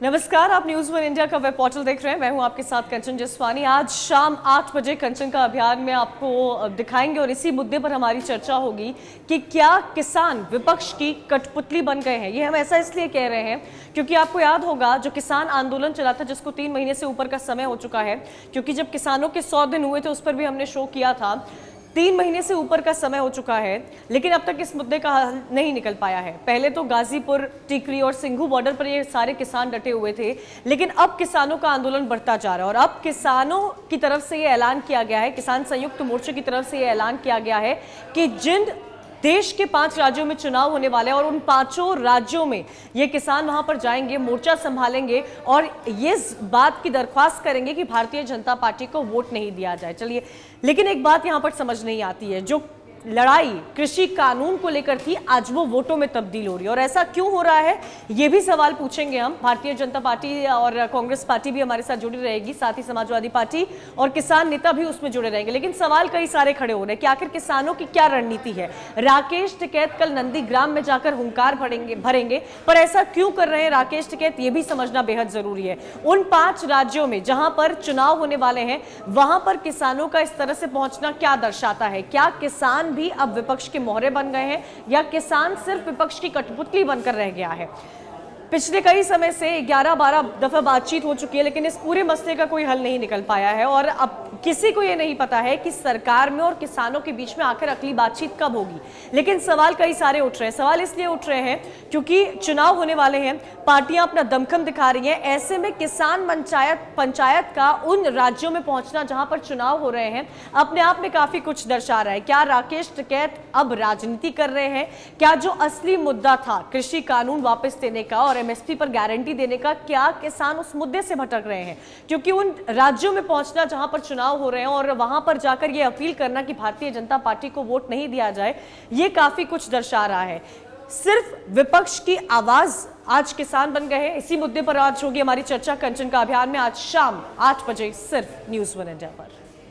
नमस्कार, आप news one India का वेब पोर्टल देख रहे हैं। मैं हूं आपके साथ कंचन जसवानी। आज शाम 8 बजे कंचन का अभियान में आपको दिखाएंगे और इसी मुद्दे पर हमारी चर्चा होगी कि क्या किसान विपक्ष की कठपुतली बन गए हैं। ये हम ऐसा इसलिए कह रहे हैं क्योंकि आपको याद होगा जो किसान आंदोलन चला था, जिसको 3 महीने से ऊपर का समय हो चुका है, क्योंकि जब किसानों के 100 दिन हुए थे उस पर भी हमने शो किया था। 3 महीने से ऊपर का समय हो चुका है, लेकिन अब तक इस मुद्दे का हल नहीं निकल पाया है। पहले तो गाजीपुर, टिकरी और सिंघू बॉर्डर पर ये सारे किसान डटे हुए थे, लेकिन अब किसानों का आंदोलन बढ़ता जा रहा है और अब किसानों की तरफ से ये ऐलान किया गया है, किसान संयुक्त मोर्चे की तरफ से ये ऐलान किया गया है कि जिन देश के 5 राज्यों में चुनाव होने वाले हैं और उन 5 राज्यों में ये किसान वहां पर जाएंगे, मोर्चा संभालेंगे और ये बात की दरख्वास्त करेंगे कि भारतीय जनता पार्टी को वोट नहीं दिया जाए। चलिए, लेकिन एक बात यहां पर समझ नहीं आती है, जो लड़ाई कृषि कानून को लेकर थी आज वो वोटों में तब्दील हो रही है और ऐसा क्यों हो रहा है, ये भी सवाल पूछेंगे हम। भारतीय जनता पार्टी और कांग्रेस पार्टी भी हमारे साथ जुड़ी रहेगी, साथ ही समाजवादी पार्टी और किसान नेता भी उसमें जुड़े रहेंगे। लेकिन सवाल कई सारे खड़े हो रहे हैं कि आखिर किसानों की क्या रणनीति है। राकेश टिकैत कल नंदीग्राम में जाकर हुंकार भरेंगे, पर ऐसा क्यों कर रहे हैं राकेश टिकैत, ये भी समझना बेहद जरूरी है। उन 5 राज्यों में जहां पर चुनाव होने वाले हैं वहां पर किसानों का इस तरह से पहुंचना क्या दर्शाता है। क्या किसान भी अब विपक्ष के मोहरे बन गए हैं या किसान सिर्फ विपक्ष की कठपुतली बनकर रह गया है। पिछले कई समय से 11-12 दफा बातचीत हो चुकी है, लेकिन इस पूरे मसले का कोई हल नहीं निकल पाया है और अब किसी को यह नहीं पता है कि सरकार में और किसानों के बीच में आखिर अगली बातचीत कब होगी। लेकिन सवाल कई सारे उठ रहे हैं। सवाल इसलिए उठ रहे हैं क्योंकि चुनाव होने वाले हैं, पार्टियां अपना दमखम दिखा रही हैं। ऐसे में किसान पंचायत का उन राज्यों में पहुंचना जहां पर चुनाव हो रहे हैं अपने आप में काफी कुछ दर्शा रहा है। क्या राकेश टिकैत अब राजनीति कर रहे हैं? क्या जो असली मुद्दा था कृषि कानून वापस देने का और एमएसपी पर गारंटी देने का, क्या किसान उस मुद्दे से भटक रहे हैं? क्योंकि उन राज्यों में पहुंचना जहां पर चुनाव हो रहे हैं और वहां पर जाकर यह अपील करना कि भारतीय जनता पार्टी को वोट नहीं दिया जाए, यह काफी कुछ दर्शा रहा है। सिर्फ विपक्ष की आवाज आज किसान बन गए हैं। इसी मुद्दे पर आज होगी हमारी चर्चा कंचन का अभियान में आज शाम 8 बजे सिर्फ न्यूज़ वन इंडिया पर।